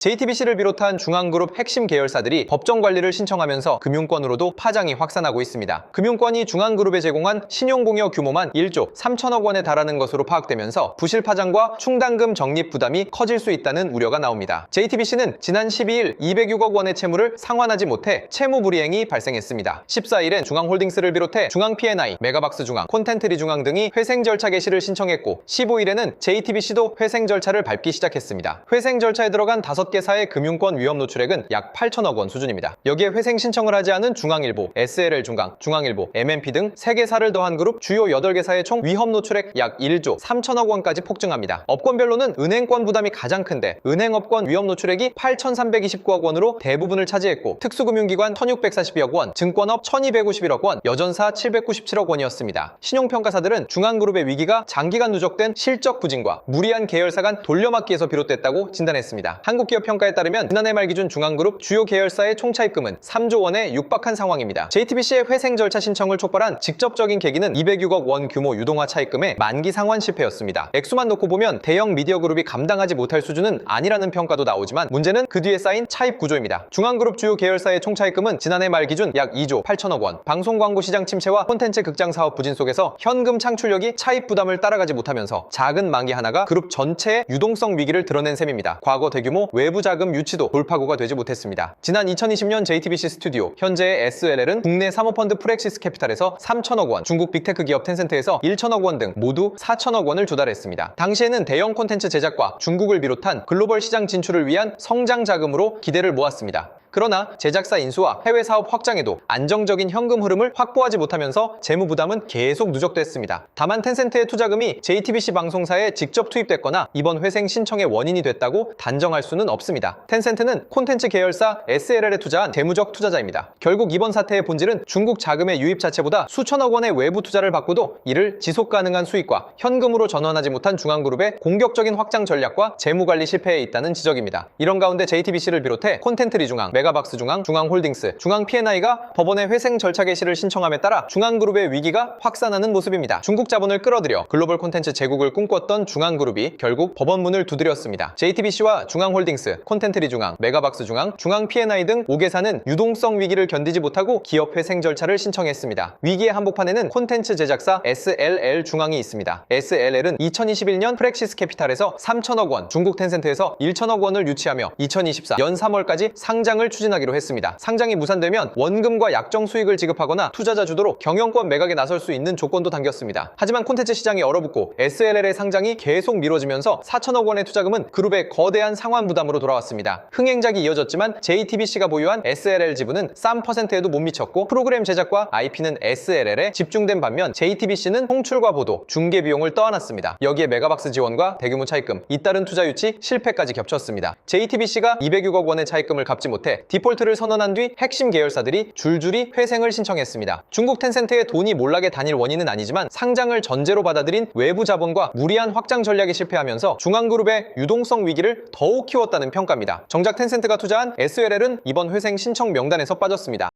JTBC를 비롯한 중앙그룹 핵심 계열사들이 법정 관리를 신청하면서 금융권으로도 파장이 확산하고 있습니다. 금융권이 중앙그룹에 제공한 신용공여 규모만 1조 3천억 원에 달하는 것으로 파악되면서 부실 파장과 충당금 적립 부담이 커질 수 있다는 우려가 나옵니다. JTBC는 지난 12일 206억 원의 채무를 상환하지 못해 채무 불이행이 발생했습니다. 14일엔 중앙홀딩스를 비롯해 중앙 P&I, 메가박스 중앙, 콘텐트리 중앙 등이 회생 절차 개시를 신청했고 15일에는 JTBC도 회생 절차를 밟기 시작했습니다. 회생 절차에 들어간 5개사의 금융권 위험 노출액은 약 8천억 원 수준입니다. 여기에 회생 신청을 하지 않은 중앙일보, SLL 중앙, 중앙일보, MNP 등 3개사를 더한 그룹 주요 8개사의 총 위험 노출액 약 1조 3천억 원까지 폭증합니다. 업권별로는 은행권 부담이 가장 큰데 은행업권 위험 노출액이 8,329억 원으로 대부분을 차지했고 특수금융기관 1,642억 원, 증권업 1,251억 원, 여전사 797억 원이었습니다. 신용평가사들은 중앙그룹의 위기가 장기간 누적된 실적 부진과 무리한 계열사 간 돌려막기에서 비롯됐다고 진단했습니다. 한국기업평가에 따르면 지난해 말 기준 중앙그룹 주요 계열사의 총차입금은 3조 원에 육박한 상황입니다. JTBC의 회생 절차 신청을 촉발한 직접적인 계기는 206억 원 규모 유동화 차입금의 만기 상환 실패였습니다. 액수만 놓고 보면 대형 미디어 그룹이 감당하지 못할 수준은 아니라는 평가도 나오지만 문제는 그 뒤에 쌓인 차입 구조입니다. 중앙그룹 주요 계열사의 총차입금은 지난해 말 기준 약 2조 8천억 원, 방송광고 시장 침체와 콘텐츠 극장 사업 부진 속에서 현금 창출력이 차입 부담을 따라가지 못하면서 작은 만기 하나가 그룹 전체의 유동성 위기를 드러낸 셈입니다. 과거 대규모 외부 자금 유치도 돌파구가 되지 못했습니다. 지난 2020년 JTBC 스튜디오, 현재의 SLL은 국내 사모펀드 프렉시스 캐피탈에서 3천억 원, 중국 빅테크 기업 텐센트에서 1천억 원 등 모두 4천억 원을 조달했습니다. 당시에는 대형 콘텐츠 제작과 중국을 비롯한 글로벌 시장 진출을 위한 성장 자금으로 기대를 모았습니다. 그러나 제작사 인수와 해외 사업 확장에도 안정적인 현금 흐름을 확보하지 못하면서 재무 부담은 계속 누적됐습니다. 다만 텐센트의 투자금이 JTBC 방송사에 직접 투입됐거나 이번 회생 신청의 원인이 됐다고 단정할 수는 없습니다. 텐센트는 콘텐츠 계열사 SLL에 투자한 재무적 투자자입니다. 결국 이번 사태의 본질은 중국 자금의 유입 자체보다 수천억 원의 외부 투자를 받고도 이를 지속 가능한 수익과 현금으로 전환하지 못한 중앙그룹의 공격적인 확장 전략과 재무관리 실패에 있다는 지적입니다. 이런 가운데 JTBC를 비롯해 콘텐트리 중앙, 메가박스 중앙, 중앙홀딩스, 중앙 P&I가 법원에 회생 절차 개시를 신청함에 따라 중앙그룹의 위기가 확산하는 모습입니다. 중국 자본을 끌어들여 글로벌 콘텐츠 제국을 꿈꿨던 중앙그룹이 결국 법원 문을 두드렸습니다. JTBC와 중앙홀딩스, 콘텐트리 중앙, 메가박스 중앙, 중앙 P&I 등 5개사는 유동성 위기를 견디지 못하고 기업 회생 절차를 신청했습니다. 위기의 한복판에는 콘텐츠 제작사 SLL 중앙이 있습니다. SLL은 2021년 프렉시스 캐피탈에서 3천억 원, 중국 텐센트에서 1천억 원을 유치하며 2024 연 3월까지 상장을 추진하기로 했습니다. 상장이 무산되면 원금과 약정 수익을 지급하거나 투자자 주도로 경영권 매각에 나설 수 있는 조건도 담겼습니다. 하지만 콘텐츠 시장이 얼어붙고 SLL의 상장이 계속 미뤄지면서 4천억 원의 투자금은 그룹의 거대한 상환 부담으로 돌아왔습니다. 흥행작이 이어졌지만 JTBC가 보유한 SLL 지분은 싼 퍼센트에도 못 미쳤고 프로그램 제작과 IP는 SLL에 집중된 반면 JTBC는 송출과 보도, 중개 비용을 떠안았습니다. 여기에 메가박스 지원과 대규모 차입금, 잇따른 투자 유치, 실패까지 겹쳤습니다. JTBC가 206억 원의 차입금을 갚지 못해 디폴트를 선언한 뒤 핵심 계열사들이 줄줄이 회생을 신청했습니다. 중국 텐센트의 돈이 몰락의 단일 원인은 아니지만 상장을 전제로 받아들인 외부 자본과 무리한 확장 전략에 실패하면서 중앙그룹의 유동성 위기를 더욱 키웠다는 평가입니다. 정작 텐센트가 투자한 SLL은 이번 회생 신청 명단에서 빠졌습니다.